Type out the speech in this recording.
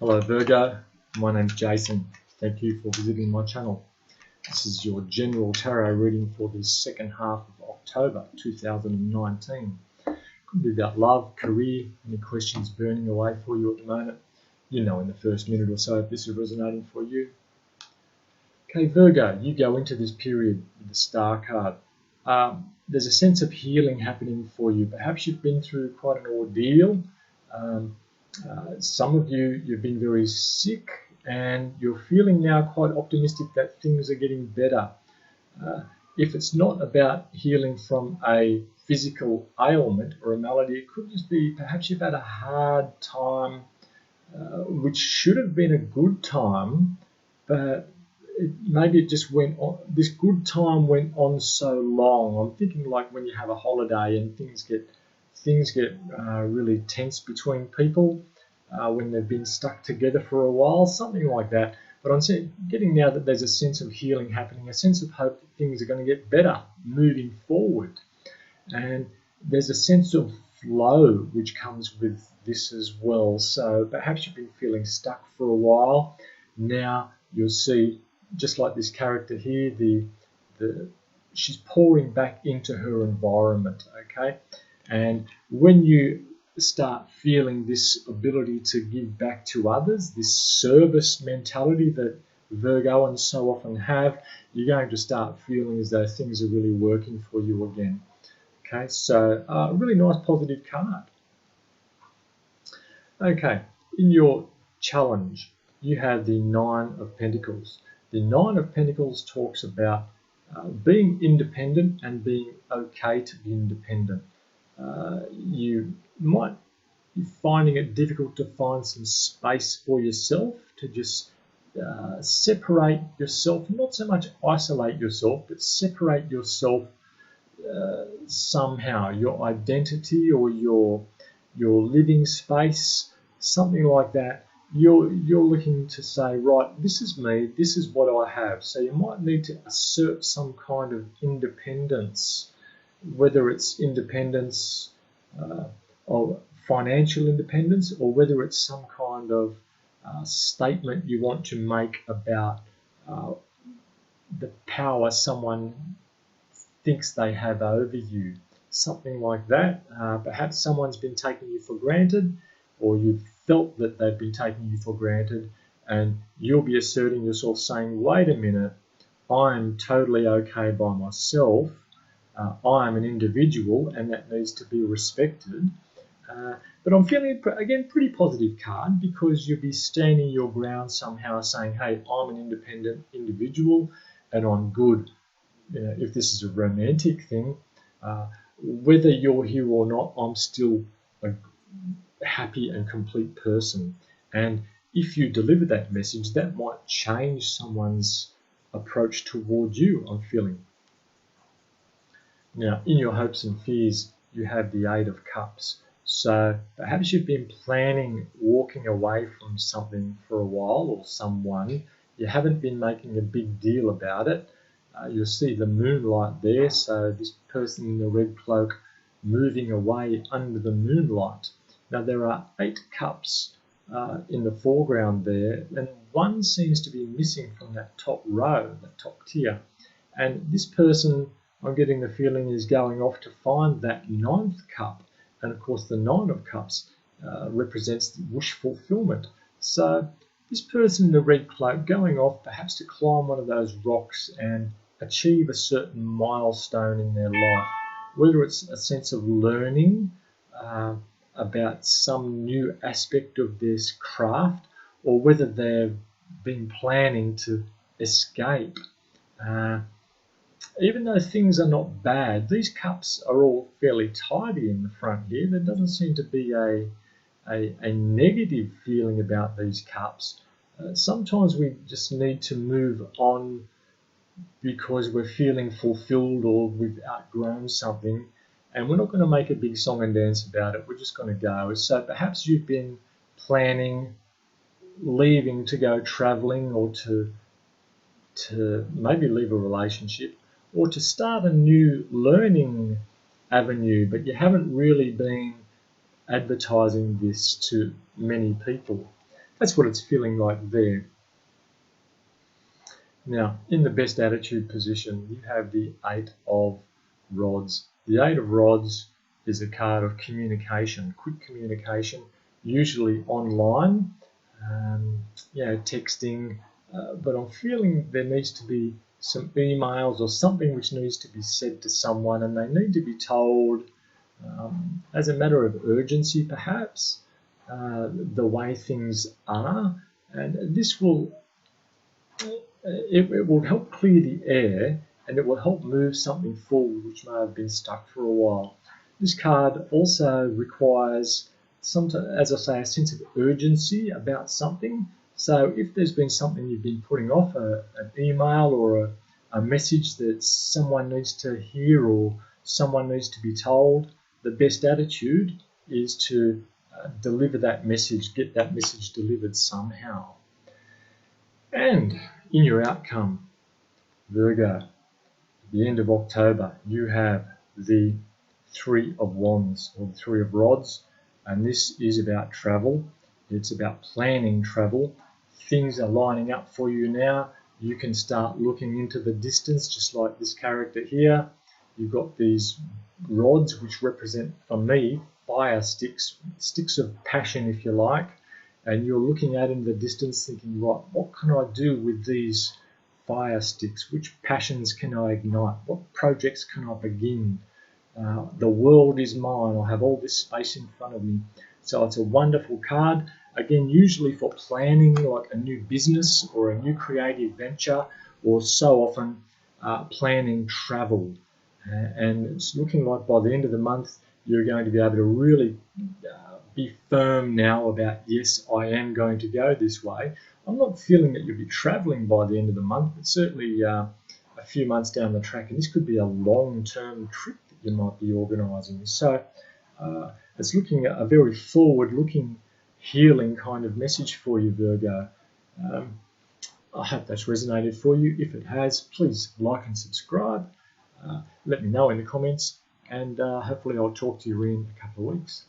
Hello Virgo, my name's Jason. Thank you for visiting my channel. This is your general tarot reading for the second half of October 2019. Could be about love, career, any questions burning away for you at the moment. You know in the first minute or so if this is resonating for you. Okay Virgo, you go into this period with the Star card. There's a sense of healing happening for you. Perhaps you've been through quite an ordeal. Some of you've been very sick and you're feeling now quite optimistic that things are getting better. If it's not about healing from a physical ailment or a malady, it could just be perhaps you've had a hard time, which should have been a good time, but maybe it just went on. This good time went on so long. I'm thinking like when you have a holiday and things get really tense between people when they've been stuck together for a while, something like that. But I'm getting now that there's a sense of healing happening, a sense of hope that things are going to get better moving forward. And there's a sense of flow which comes with this as well. So perhaps you've been feeling stuck for a while. Now you'll see, just like this character here, she's pouring back into her environment, okay? And when you start feeling this ability to give back to others, this service mentality that Virgoans so often have, you're going to start feeling as though things are really working for you again. Okay, so a really nice positive card. Okay, in your challenge, you have the Nine of Pentacles. The Nine of Pentacles talks about being independent and being okay to be independent. You might be finding it difficult to find some space for yourself, to just separate yourself, not so much isolate yourself, but separate yourself somehow, your identity or your living space, something like that. You're looking to say, right, this is me, this is what I have. So you might need to assert some kind of independence, whether it's independence of financial independence, or whether it's some kind of statement you want to make about the power someone thinks they have over you, something like that. Perhaps someone's been taking you for granted, or you've felt that they've been taking you for granted, and you'll be asserting yourself saying, wait a minute, I'm totally okay by myself. I'm an individual and that needs to be respected. But I'm feeling, again, pretty positive card, because you'll be standing your ground somehow, saying, hey, I'm an independent individual and I'm good. You know, if this is a romantic thing, whether you're here or not, I'm still a happy and complete person. And if you deliver that message, that might change someone's approach towards you, I'm feeling. Now, in your hopes and fears, you have the Eight of Cups. So perhaps you've been planning walking away from something for a while, or someone. You haven't been making a big deal about it. You'll see the moonlight there, so this person in the red cloak moving away under the moonlight. Now there are 8 cups in the foreground there, and one seems to be missing from that top row, that top tier. And this person, I'm getting the feeling, is going off to find that 9th cup. And of course the Nine of Cups represents wish fulfillment. So this person in the red cloak going off perhaps to climb one of those rocks and achieve a certain milestone in their life, whether it's a sense of learning about some new aspect of this craft, or whether they've been planning to escape. Even though things are not bad, these cups are all fairly tidy in the front here. There doesn't seem to be a negative feeling about these cups. Sometimes we just need to move on because we're feeling fulfilled or we've outgrown something, and we're not going to make a big song and dance about it. We're just going to go. So perhaps you've been planning leaving to go traveling, or to maybe leave a relationship, or to start a new learning avenue, but you haven't really been advertising this to many people. That's what it's feeling like there. Now, in the best attitude position, you have the Eight of Rods. The Eight of Rods is a card of communication, quick communication, usually online, texting, but I'm feeling there needs to be some emails or something which needs to be said to someone, and they need to be told as a matter of urgency, perhaps, the way things are, and this will it will help clear the air, and it will help move something forward which may have been stuck for a while. This card also requires, as I say, a sense of urgency about something. So if there's been something you've been putting off, an email or a message that someone needs to hear or someone needs to be told, the best attitude is to deliver that message, get that message delivered somehow. And in your outcome, Virgo, at the end of October, you have the Three of Wands, or the Three of Rods, and this is about travel. It's about planning travel. Things are lining up for you now. You can start looking into the distance, just like this character here. You've got these rods, which represent, for me, fire sticks, sticks of passion, if you like. And you're looking out in the distance thinking, right, what can I do with these fire sticks? Which passions can I ignite? What projects can I begin? The world is mine. I have all this space in front of me. So it's a wonderful card. Again, usually for planning like a new business or a new creative venture, or so often planning travel. And it's looking like by the end of the month, you're going to be able to really be firm now about, yes, I am going to go this way. I'm not feeling that you'll be traveling by the end of the month, but certainly a few months down the track, and this could be a long-term trip that you might be organising. So it's looking at a very forward-looking, healing kind of message for you, Virgo. I hope that's resonated for you. If it has, please like and subscribe. Let me know in the comments, and hopefully I'll talk to you in a couple of weeks.